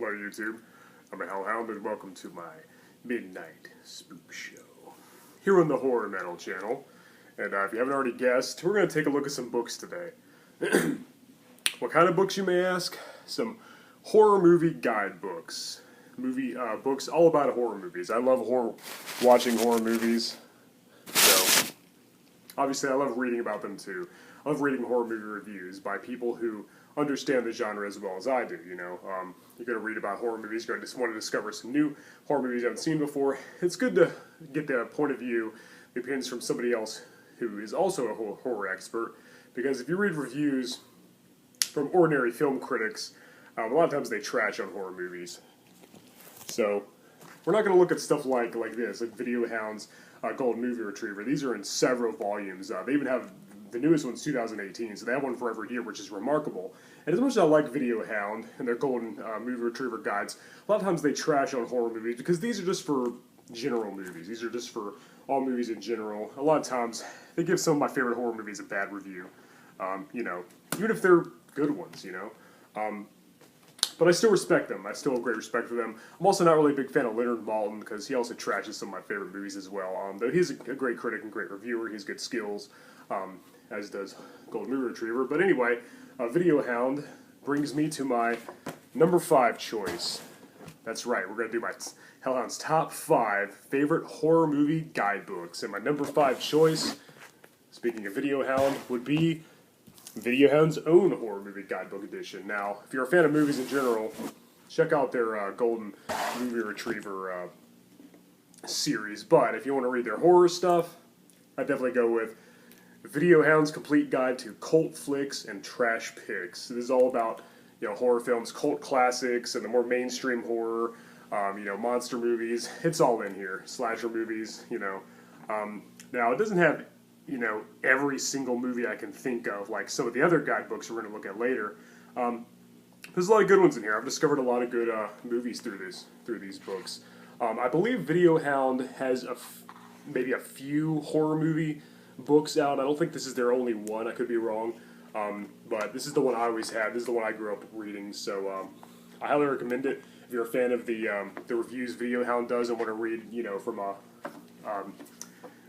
Hello YouTube, I'm a Hellhound and welcome to my Midnight Spook Show here on the Horror Metal channel. And if you haven't already guessed, we're going to take a look at some books today. What kind of books, you may ask? Some horror movie guidebooks. Books all about horror movies. I love watching horror movies, so obviously I love reading about them too. I love reading horror movie reviews by people who understand the genre as well as I do, you know. You're going to read about horror movies, you're going to just want to discover some new horror movies you haven't seen before. It's good to get the point of view, the opinions from somebody else who is also a horror expert, because if you read reviews from ordinary film critics, a lot of times they trash on horror movies. So, we're not going to look at stuff like this, like Video Hound's Golden Movie Retriever. These are in several volumes. They even have the newest one's 2018, so they have one for every year, which is remarkable. And as much as I like Video Hound and their Golden Movie Retriever guides, a lot of times they trash on horror movies because these are just for general movies. These are just for all movies in general. A lot of times they give some of my favorite horror movies a bad review, you know, even if they're good ones, you know. But I still respect them. I still have great respect for them. I'm also not really a big fan of Leonard Maltin because he also trashes some of my favorite movies as well. Though he's a great critic and great reviewer. He has good skills, as does Golden Movie Retriever. But anyway, Video Hound brings me to my number 5 choice. That's right, we're going to do my Hellhound's top 5 favorite horror movie guidebooks. And my number 5 choice, speaking of Video Hound, would be Video Hound's own horror movie guidebook edition. Now, if you're a fan of movies in general, check out their Golden Movie Retriever series. But if you want to read their horror stuff, I'd definitely go with Video Hound's Complete Guide to Cult Flicks and Trash Picks. This is all about, you know, horror films, cult classics, and the more mainstream horror, you know, monster movies. It's all in here. Slasher movies, you know. Now, it doesn't have, you know, every single movie I can think of, like some of the other guidebooks we're going to look at later. There's a lot of good ones in here. I've discovered a lot of good movies through these books. I believe Video Hound has maybe a few horror movie books out. I don't think this is their only one. I could be wrong. But this is the one I always had. This is the one I grew up reading. So I highly recommend it. If you're a fan of the reviews Video Hound does and want to read, you know, from a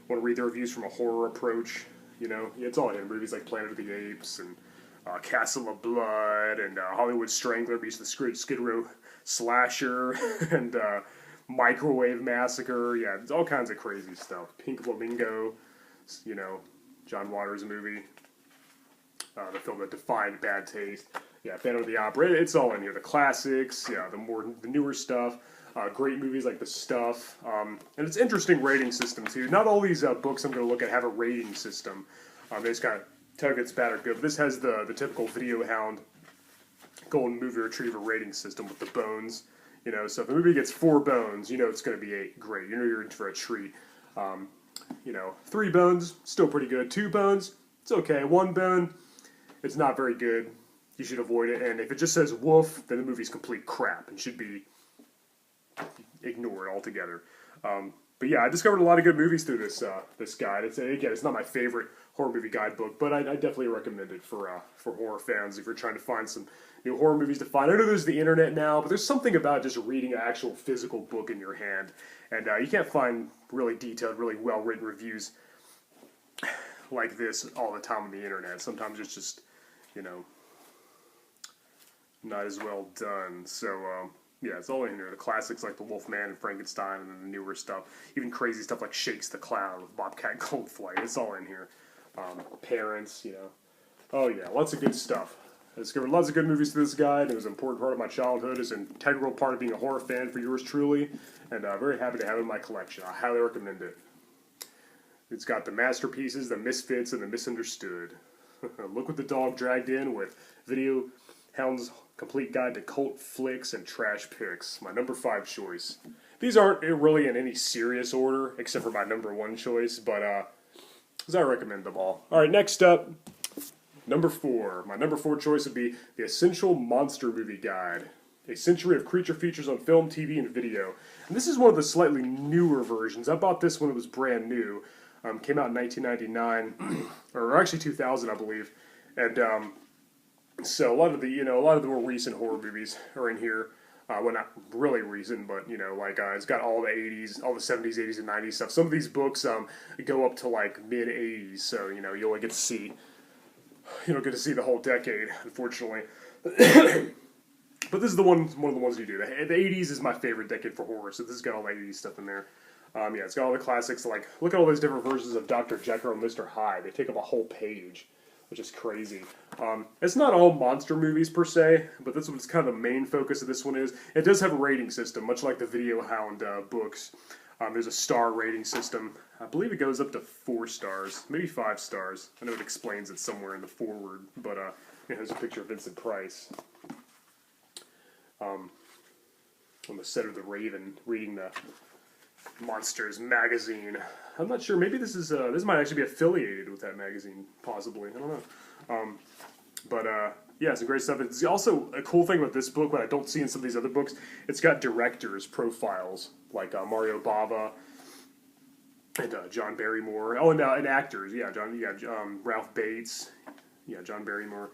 want to read the reviews from a horror approach, you know, it's all in here. Movies like Planet of the Apes and Castle of Blood and Hollywood Strangler meets the Skid Row Slasher and Microwave Massacre. Yeah, it's all kinds of crazy stuff. Pink Flamingo, you know, John Waters' movie, the film that defined bad taste. Yeah, Phantom of the Opera. It's all in here. The classics, yeah, the newer stuff. Great movies like The Stuff, and it's interesting rating system too. Not all these books I'm going to look at have a rating system. They just kind of tell you if it's bad or good. But this has the typical Video Hound Golden Movie Retriever rating system with the bones. You know, so if a movie gets 4 bones, you know it's going to be great. You know you're in for a treat. You know, 3 bones, still pretty good. 2 bones, it's okay. 1 bone, it's not very good. You should avoid it. And if it just says woof, then the movie's complete crap and should be ignored altogether. But yeah, I discovered a lot of good movies through this guide. It's not my favorite horror movie guidebook, but I definitely recommend it for horror fans if you're trying to find some new horror movies to find. I know there's the internet now, but there's something about just reading an actual physical book in your hand, and you can't find really detailed, really well-written reviews like this all the time on the internet. Sometimes it's just, you know, not as well done. So yeah, it's all in here. The classics like The Wolfman and Frankenstein, and then the newer stuff. Even crazy stuff like Shakes the Clown with Bobcat Goldthwait. It's all in here. Parents, you know. Oh yeah, lots of good stuff. I discovered lots of good movies through this guide. It was an important part of my childhood. It's an integral part of being a horror fan for yours truly. And very happy to have it in my collection. I highly recommend it. It's got the masterpieces, the misfits, and the misunderstood. Look what the dog dragged in with Video Hound's Complete Guide to Cult Flicks and Trash Picks, my number 5 choice. These aren't really in any serious order, except for my number 1 choice, but I recommend them all. Alright, next up, number 4. My number 4 choice would be The Essential Monster Movie Guide, a century of creature features on film, TV, and video. And this is one of the slightly newer versions. I bought this when it was brand new. Came out in 1999, or actually 2000, I believe. And so a lot of the more recent horror movies are in here. Well, not really recent, but like it's got all the '80s, all the '70s, '80s, and '90s stuff. Some of these books go up to like mid '80s, so you only get to see the whole decade, unfortunately. But this is one of the ones you do. The '80s is my favorite decade for horror, so this has got all the '80s stuff in there. Yeah, it's got all the classics. Like, look at all those different versions of Dr. Jekyll and Mr. Hyde. They take up a whole page, which is crazy. It's not all monster movies per se, but that's what's kind of the main focus of this one is. It does have a rating system, much like the Video Hound books. There's a star rating system. I believe it goes up to 4 stars, maybe 5 stars. I know it explains it somewhere in the foreword, but there's a picture of Vincent Price on the set of The Raven, reading the Monsters magazine. I'm not sure. Maybe this might actually be affiliated with that magazine, possibly. I don't know. But yeah, it's some great stuff. It's also a cool thing about this book, what I don't see in some of these other books. It's got directors' profiles, like Mario Bava and John Barrymore. Oh, and actors. Yeah, Ralph Bates. Yeah, John Barrymore.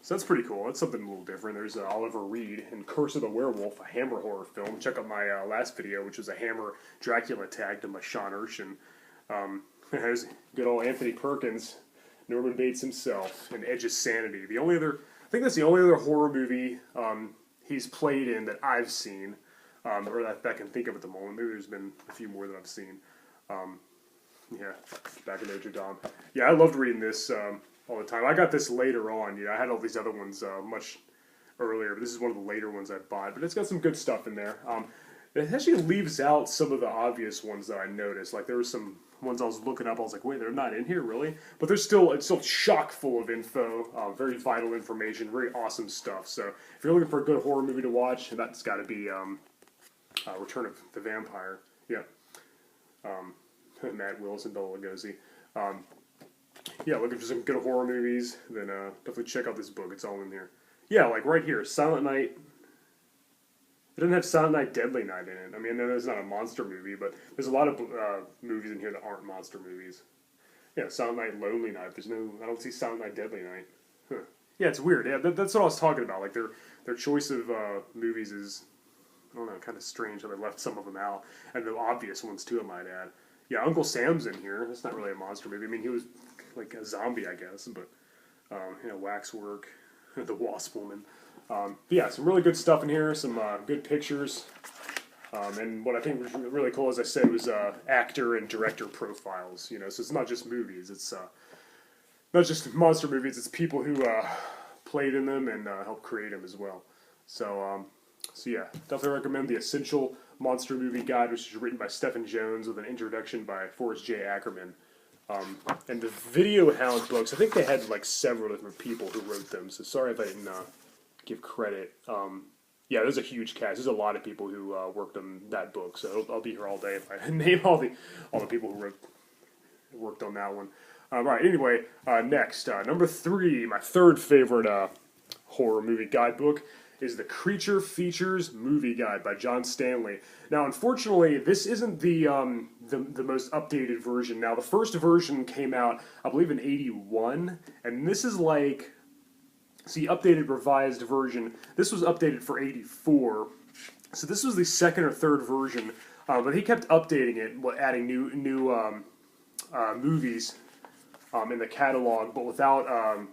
So that's pretty cool. That's something a little different. There's Oliver Reed in Curse of the Werewolf, a Hammer horror film. Check out my last video, which was a Hammer Dracula tag to my Sean Urshan. There's good old Anthony Perkins, Norman Bates himself, and Edge of Sanity. I think that's the only other horror movie he's played in that I've seen, or that I can think of at the moment. Maybe there's been a few more that I've seen. Yeah, back in Notre Dame. Yeah, I loved reading this all the time. I got this later on. I had all these other ones much earlier, but this is one of the later ones I bought. But it's got some good stuff in there. It actually leaves out some of the obvious ones that I noticed. Like there were some ones I was looking up. I was like, wait, they're not in here, really? But it's still chock full of info, very vital information, very awesome stuff. So if you're looking for a good horror movie to watch, that's got to be Return of the Vampire. Yeah. Matt Wilson, Bela Lugosi. Yeah, looking for some good horror movies, then definitely check out this book. It's all in here. Yeah, like right here, Silent Night. It doesn't have Silent Night, Deadly Night in it. I mean, I know it's not a monster movie, but there's a lot of movies in here that aren't monster movies. Yeah, Silent Night, Lonely Night. I don't see Silent Night, Deadly Night. Huh. Yeah, it's weird. Yeah, that's what I was talking about. Like their choice of movies is, I don't know, kind of strange how they left some of them out, and the obvious ones too, I might add. Yeah, Uncle Sam's in here. That's not really a monster movie. I mean, he was like a zombie, I guess, but Waxwork, the Wasp Woman. Yeah, some really good stuff in here. Some good pictures. And what I think was really cool, as I said, was actor and director profiles. So it's not just movies. It's not just monster movies. It's people who played in them and helped create them as well. So yeah, definitely recommend the Essential Monster Movie Guide, which is written by Stephen Jones with an introduction by Forrest J. Ackerman. And the Video Hound books, I think they had like several different people who wrote them, so sorry if I didn't give credit. Yeah, there's a huge cast. There's a lot of people who worked on that book, so I'll be here all day if I name all the people who worked on that one. Right, anyway, next, number 3, my third favorite horror movie guidebook is the Creature Features Movie Guide by John Stanley. Now, unfortunately, this isn't the most updated version. Now, the first version came out, I believe, in '81, and this is like, see, updated revised version. This was updated for '84, so this was the second or third version, but he kept updating it, adding new movies in the catalog, but without.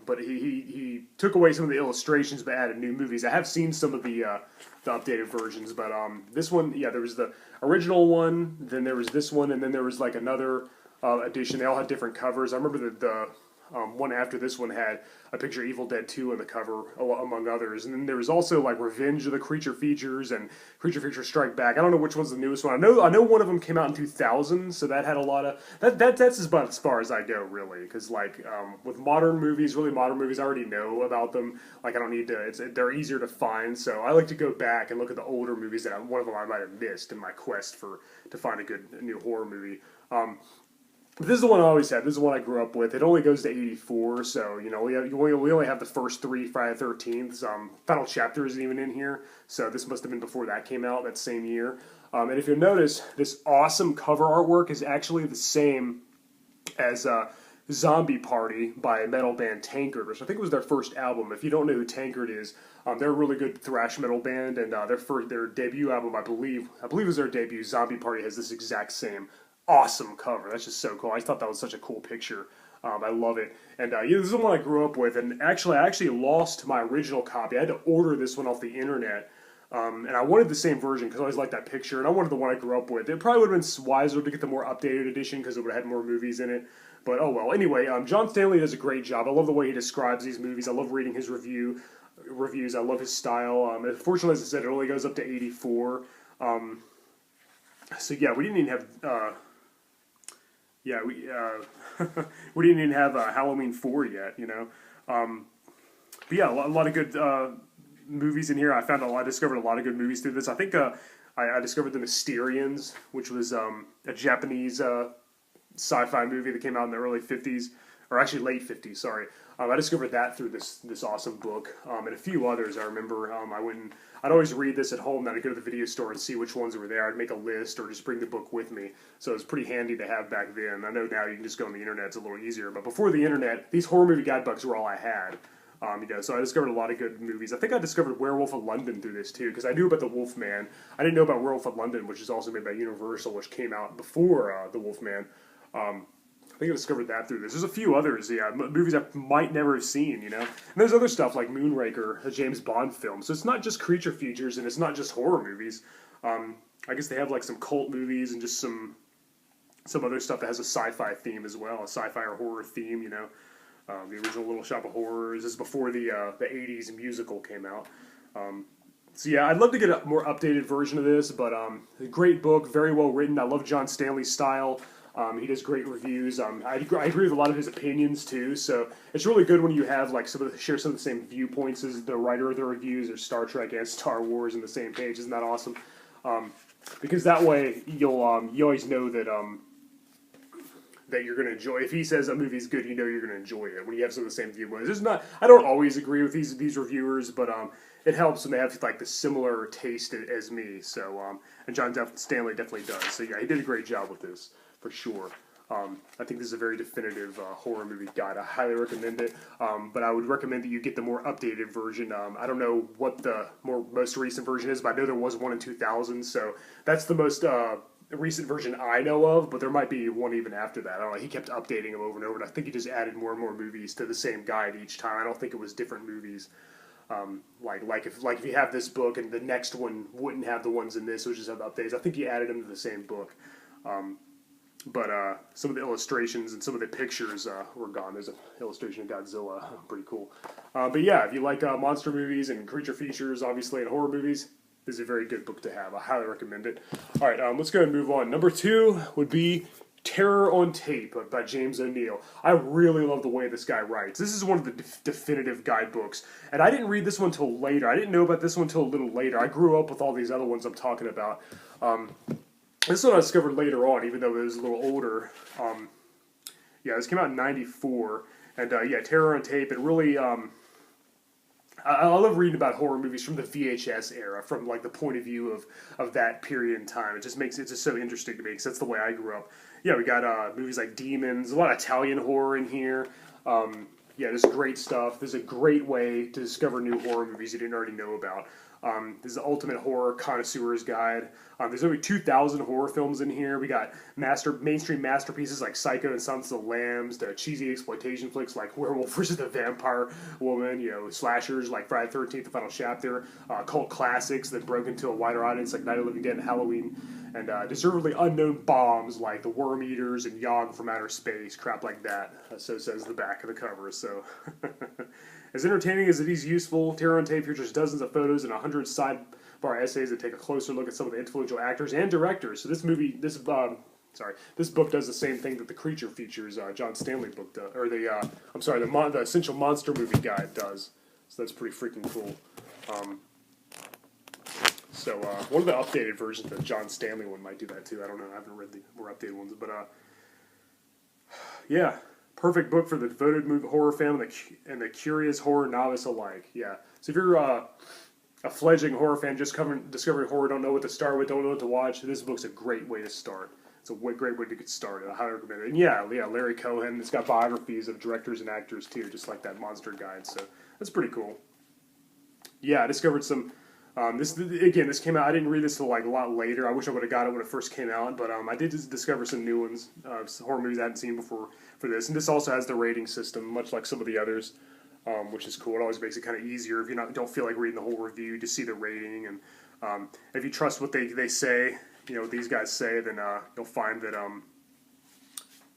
But he took away some of the illustrations, but added new movies. I have seen some of the updated versions, but this one, yeah, there was the original one, then there was this one, and then there was like another edition. They all had different covers. I remember the one after this one had a picture of Evil Dead 2 on the cover, among others. And then there was also like Revenge of the Creature Features and Creature Features Strike Back. I don't know which one's the newest one. I know one of them came out in 2000, so that had a lot of that's about as far as I go, really. Because like with modern movies, I already know about them. Like I don't need to. They're easier to find, so I like to go back and look at the older movies that one of them I might have missed in my quest to find a good new horror movie. This is the one I always had. This is the one I grew up with. It only goes to 84, so, we only have the first 3 Friday the 13th. Final Chapter isn't even in here, so this must have been before that came out, that same year. And if you'll notice, this awesome cover artwork is actually the same as Zombie Party by metal band Tankard, which I think was their first album. If you don't know who Tankard is, they're a really good thrash metal band, and their debut album, I believe was their debut. Zombie Party has this exact same awesome cover. That's just so cool. I thought that was such a cool picture. I love it. And yeah, this is the one I grew up with. And I actually lost my original copy. I had to order this one off the internet. And I wanted the same version because I always liked that picture. And I wanted the one I grew up with. It probably would have been wiser to get the more updated edition because it would have had more movies in it. But oh well. Anyway, John Stanley does a great job. I love the way he describes these movies. I love reading his reviews. I love his style. Unfortunately, as I said, it only goes up to 84. So yeah, we didn't even have... Yeah, we didn't even have Halloween 4 yet, you know. But yeah, a lot of good movies in here. I discovered a lot of good movies through this. I think I discovered The Mysterians, which was a Japanese sci-fi movie that came out in the early 50s, or actually late 50s, sorry. I discovered that through this awesome book, and a few others I remember. I'd always read this at home, then I'd go to the video store and see which ones were there. I'd make a list or just bring the book with me, so it was pretty handy to have back then. I know now you can just go on the internet, it's a little easier, but before the internet, these horror movie guidebooks were all I had. So I discovered a lot of good movies. I think I discovered Werewolf of London through this too, because I knew about the Wolfman. I didn't know about Werewolf of London, which is also made by Universal, which came out before the Wolfman. I think I discovered that through this. There's a few others, yeah, movies I might never have seen, you know. And there's other stuff like Moonraker, a James Bond film. So it's not just creature features and it's not just horror movies. I guess they have like some cult movies and just some other stuff that has a sci-fi theme as well, a sci-fi or horror theme, you know. The original Little Shop of Horrors. This is before the 80s musical came out. So yeah, I'd love to get a more updated version of this, but a great book, very well written. I love John Stanley's style. He does great reviews. I agree with a lot of his opinions too. So it's really good when you have like share some of the same viewpoints as the writer of the reviews, or Star Trek and Star Wars on the same page. Isn't that awesome? Because that way you always know that that you're going to enjoy. If he says a movie's good, you know you're going to enjoy it when you have some of the same viewpoints. I don't always agree with these reviewers, but it helps when they have like the similar taste as me. So and John Stanley definitely does. So yeah, he did a great job with this. For sure. I think this is a very definitive horror movie guide. I highly recommend it, but I would recommend that you get the more updated version. I don't know what the most recent version is, but I know there was one in 2000, so that's the most recent version I know of, but there might be one even after that. I don't know. He kept updating them over and over, and I think he just added more and more movies to the same guide each time. I don't think it was different movies. Like if you have this book and the next one wouldn't have the ones in this, it would just have updates. I think he added them to the same book. But some of the illustrations and some of the pictures were gone. There's an illustration of Godzilla. Pretty cool. But yeah, if you like monster movies and creature features, obviously, and horror movies, this is a very good book to have. I highly recommend it. All right, let's go ahead and move on. Number 2 would be Terror on Tape by James O'Neill. I really love the way this guy writes. This is one of the definitive guidebooks. And I didn't read this one until later. I didn't know about this one until a little later. I grew up with all these other ones I'm talking about. This one I discovered later on, even though it was a little older. Yeah, this came out in '94, and yeah, Terror on Tape. It really, I love reading about horror movies from the VHS era, from like the point of view of that period in time. It just makes it just so interesting to me because that's the way I grew up. Yeah, we got movies like Demons, a lot of Italian horror in here. Yeah, there's great stuff. There's a great way to discover new horror movies you didn't already know about. This is the ultimate horror connoisseur's guide. There's over 2,000 horror films in here. We got mainstream masterpieces like Psycho and Silence of the Lambs, to cheesy exploitation flicks like Werewolf vs. the Vampire Woman, you know, slashers like Friday the 13th, The Final Chapter, cult classics that broke into a wider audience like Night of the Living Dead and Halloween, and deservedly unknown bombs like The Worm Eaters and Yog from Outer Space, crap like that. So says the back of the cover. So. As entertaining as it is useful, Terror on Tape features dozens of photos and 100 sidebar essays that take a closer look at some of the influential actors and directors. So this book does the same thing that the Creature Features John Stanley book does, or the Essential Monster Movie Guide does. So that's pretty freaking cool. One of the updated versions of the John Stanley one might do that too. I don't know. I haven't read the more updated ones, but yeah. Perfect book for the devoted horror fan and the curious horror novice alike. Yeah. So if you're a fledgling horror fan just discovering horror, don't know what to start with, don't know what to watch, this book's a great way to start. it's a great way to get started. I highly recommend it. And yeah, Larry Cohen. It's got biographies of directors and actors too, just like that Monster Guide. So that's pretty cool. Yeah, I discovered some. This came out. I didn't read this till like a lot later. I wish I would have got it when it first came out, but I did just discover some new ones, some horror movies I hadn't seen before for this. And this also has the rating system, much like some of the others, which is cool. It always makes it kind of easier if you don't feel like reading the whole review. You just see the rating, and if you trust what they say, what these guys say, then you'll find that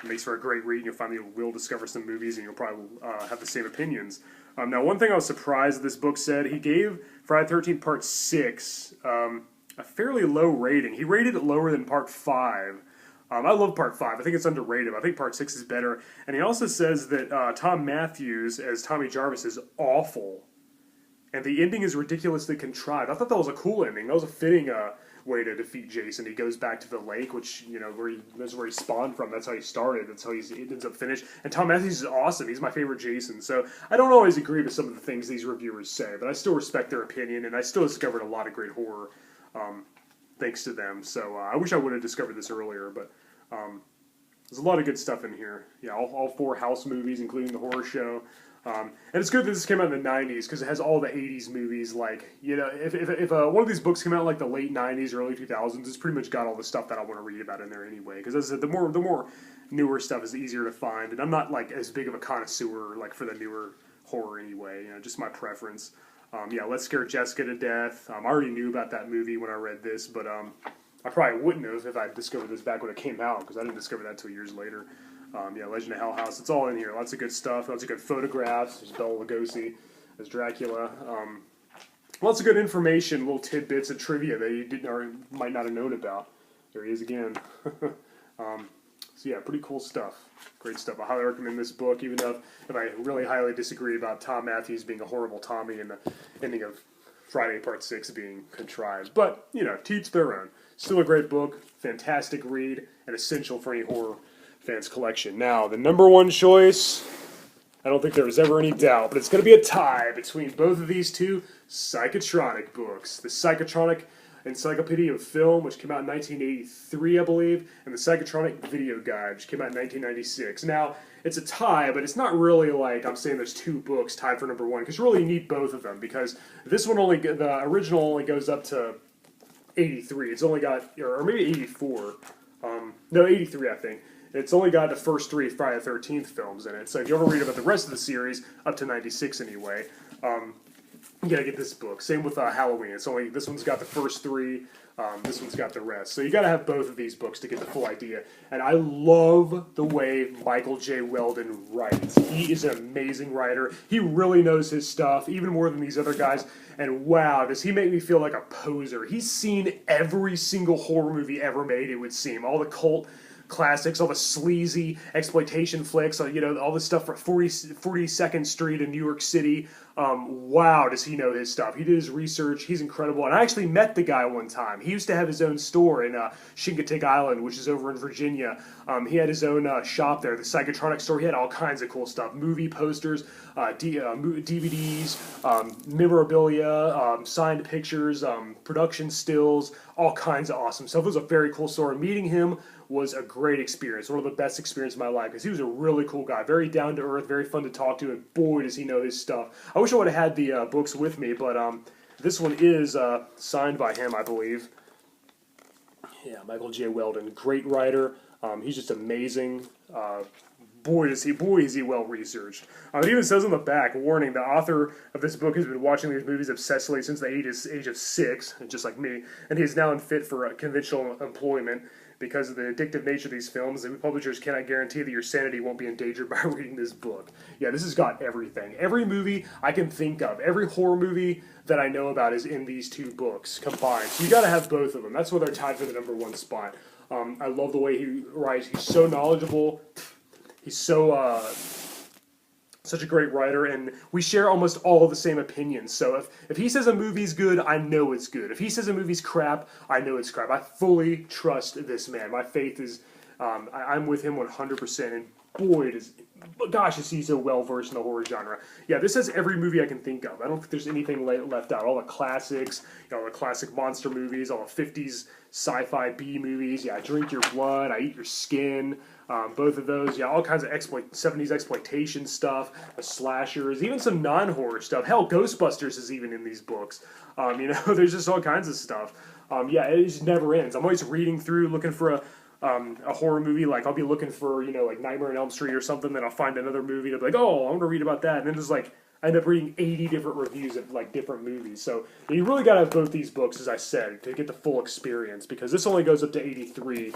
it makes for a great read. You'll find that you will discover some movies, and you'll probably have the same opinions. Now, one thing I was surprised this book said, he gave Friday the 13th Part 6 a fairly low rating. He rated it lower than Part 5. I love Part 5. I think it's underrated. I think Part 6 is better. And he also says that Tom Matthews as Tommy Jarvis is awful. And the ending is ridiculously contrived. I thought that was a cool ending. That was a fitting way to defeat Jason. He goes back to the lake, which, that's where he spawned from. That's how he started. That's how he ends up finished. And Tom Matthews is awesome. He's my favorite Jason. So I don't always agree with some of the things these reviewers say, but I still respect their opinion, and I still discovered a lot of great horror thanks to them. So I wish I would have discovered this earlier, but there's a lot of good stuff in here. Yeah, all 4 House movies, including the horror show. And it's good that this came out in the 90s because it has all the 80s movies. Like, if one of these books came out in like the late 90s, early 2000s, it's pretty much got all the stuff that I want to read about in there anyway. Because as I said, the more newer stuff is easier to find, and I'm not like as big of a connoisseur like for the newer horror anyway. Just my preference. Let's Scare Jessica to Death. I already knew about that movie when I read this, but I probably wouldn't have if I discovered this back when it came out because I didn't discover that until years later. Legend of Hellhound. It's all in here. Lots of good stuff. Lots of good photographs. There's Bela Lugosi as Dracula. Lots of good information, little tidbits of trivia that you didn't or might not have known about. There he is again. Pretty cool stuff. Great stuff. I highly recommend this book, even though if I really highly disagree about Tom Matthews being a horrible Tommy and the ending of Friday Part 6 being contrived. But, to each their own. Still a great book, fantastic read, and essential for any horror fans collection. Now, the number one choice, I don't think there was ever any doubt, but it's going to be a tie between both of these two Psychotronic books. The Psychotronic Encyclopedia of Film, which came out in 1983, I believe, and the Psychotronic Video Guide, which came out in 1996. Now, it's a tie, but it's not really like I'm saying there's 2 books tied for number 1, because really you need both of them, because this one the original only goes up to 83. It's only got, or maybe 84. 83, I think. It's only got the first 3 Friday the 13th films in it. So if you ever read about the rest of the series, up to 96 anyway, you gotta get this book. Same with Halloween. This one's got the first 3. This one's got the rest. So you gotta have both of these books to get the full idea. And I love the way Michael J. Weldon writes. He is an amazing writer. He really knows his stuff, even more than these other guys. And wow, does he make me feel like a poser. He's seen every single horror movie ever made, it would seem. All the cult classics, all the sleazy exploitation flicks, all this stuff for 42nd Street in New York City. Wow, does he know his stuff. He did his research. He's incredible. And I actually met the guy one time. He used to have his own store in Chincoteague Island, which is over in Virginia. He had his own shop there, the Psychotronic store. He had all kinds of cool stuff. Movie posters, DVDs, memorabilia, signed pictures, production stills, all kinds of awesome stuff. It was a very cool store. Meeting him was a great experience, one of the best experiences of my life, because he was a really cool guy, very down to earth, very fun to talk to, and boy, does he know his stuff. I wish I would have had the books with me, but this one is signed by him, I believe. Yeah, Michael J. Weldon, great writer. He's just amazing. Boy, is he well researched. It even says on the back, warning, the author of this book has been watching these movies obsessively since the age of 6, just like me, and he is now unfit for conventional employment. Because of the addictive nature of these films, the publishers cannot guarantee that your sanity won't be endangered by reading this book. Yeah, this has got everything. Every movie I can think of, every horror movie that I know about is in these 2 books combined. So you got to have both of them. That's why they're tied for the number 1 spot. I love the way he writes. He's so knowledgeable. He's so such a great writer, and we share almost all the same opinions. So if he says a movie's good, I know it's good. If he says a movie's crap, I know it's crap. I fully trust this man. My faith is, I'm with him 100%. And boy, gosh, is he so well versed in the horror genre. Yeah, this has every movie I can think of. I don't think there's anything left out. All the classics, the classic monster movies, all the 50s sci-fi B movies. Yeah, Drink Your Blood, I Eat Your Skin. Both of those, yeah, all kinds of 70s exploitation stuff, the slashers, even some non-horror stuff. Hell, Ghostbusters is even in these books. There's just all kinds of stuff. Yeah, it just never ends. I'm always reading through, looking for a horror movie. Like, I'll be looking for, like Nightmare on Elm Street or something, then I'll find another movie, and I'll be like, oh, I want to read about that. And then there's like, I end up reading 80 different reviews of like different movies. So you really got to have both these books, as I said, to get the full experience, because this only goes up to 83.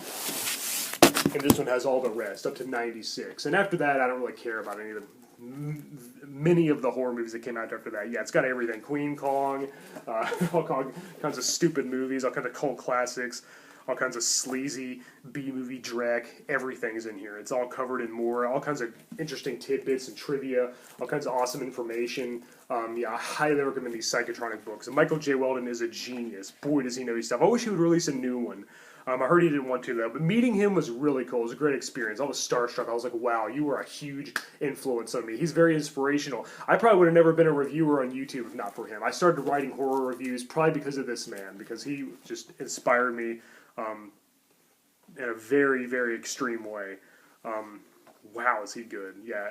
And this one has all the rest, up to 96. And after that, I don't really care about any of many of the horror movies that came out after that. Yeah, it's got everything. Queen Kong, all kinds of stupid movies, all kinds of cult classics, all kinds of sleazy B-movie dreck. Everything's in here. It's all covered in more, all kinds of interesting tidbits and trivia, all kinds of awesome information. Yeah, I highly recommend these Psychotronic books. And Michael J. Weldon is a genius. Boy, does he know his stuff. I wish he would release a new one. I heard he didn't want to, though. But meeting him was really cool. It was a great experience. I was starstruck. I was like, wow, you were a huge influence on me. He's very inspirational. I probably would have never been a reviewer on YouTube if not for him. I started writing horror reviews probably because of this man, because he just inspired me in a very, very extreme way. Wow, is he good. Yeah,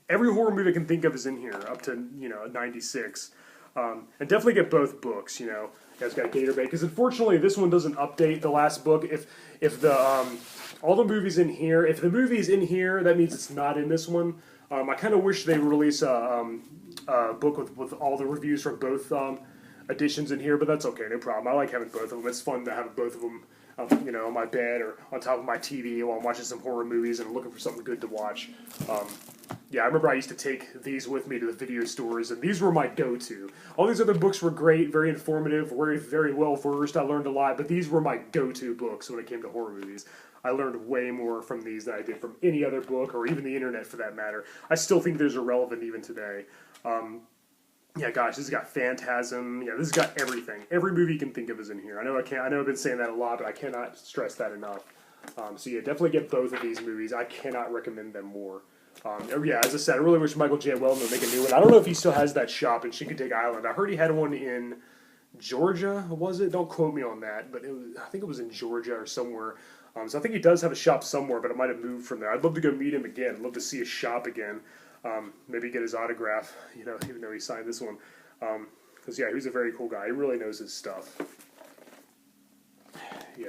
every horror movie I can think of is in here, up to, 96. And definitely get both books, It's got Gator Bay, because unfortunately this one doesn't update the last book. If the all the movies in here, if the movie's in here, that means it's not in this one. I kind of wish they release a book with all the reviews from both editions in here, but that's okay, no problem. I like having both of them. It's fun to have both of them, on my bed or on top of my TV while I'm watching some horror movies and looking for something good to watch. Yeah, I remember I used to take these with me to the video stores, and these were my go-to. All these other books were great, very informative, very, very well-versed. I learned a lot, but these were my go-to books when it came to horror movies. I learned way more from these than I did from any other book, or even the internet for that matter. I still think those are relevant even today. Yeah, gosh, this has got Phantasm. Yeah, this has got everything. Every movie you can think of is in here. I know I've been saying that a lot, but I cannot stress that enough. So yeah, definitely get both of these movies. I cannot recommend them more. Yeah, as I said, I really wish Michael J. Weldon would make a new one. I don't know if he still has that shop in Chincoteague Island. I heard he had one in Georgia, was it? Don't quote me on that, but I think it was in Georgia or somewhere. So I think he does have a shop somewhere, but it might have moved from there. I'd love to go meet him again. I'd love to see his shop again. Maybe get his autograph, even though he signed this one. Because, yeah, he's a very cool guy. He really knows his stuff. Yeah,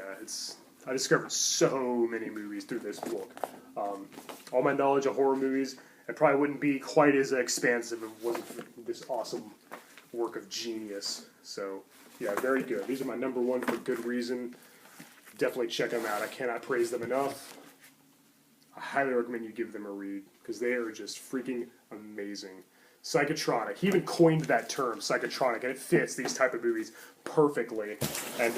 I discovered so many movies through this book. All my knowledge of horror movies, it probably wouldn't be quite as expansive if it wasn't for this awesome work of genius. So, yeah, very good. These are my number one for good reason. Definitely check them out. I cannot praise them enough. I highly recommend you give them a read, because they are just freaking amazing. Psychotronic. He even coined that term, psychotronic, and it fits these type of movies perfectly. And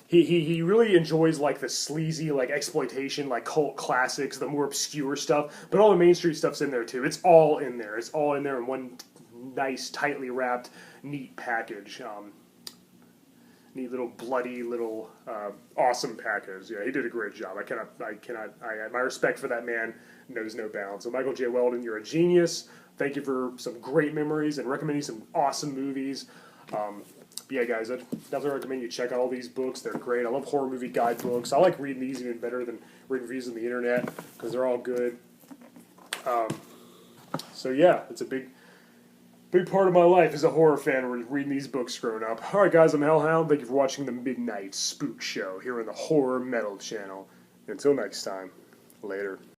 he really enjoys like the sleazy, like exploitation, like cult classics, the more obscure stuff. But all the mainstream stuff's in there too. It's all in there. It's all in there in one nice, tightly wrapped, neat package. Neat little bloody little awesome package. Yeah, he did a great job. My respect for that man knows no bounds. So Michael J. Weldon, you're a genius. Thank you for some great memories and recommending some awesome movies. Yeah, guys, I definitely recommend you check out all these books. They're great. I love horror movie guidebooks. I like reading these even better than reading reviews on the internet, because they're all good. So yeah, it's a big part of my life as a horror fan, reading these books growing up. Alright guys, I'm Hellhound. Thank you for watching the Midnight Spook Show here on the Horror Metal channel. Until next time, later.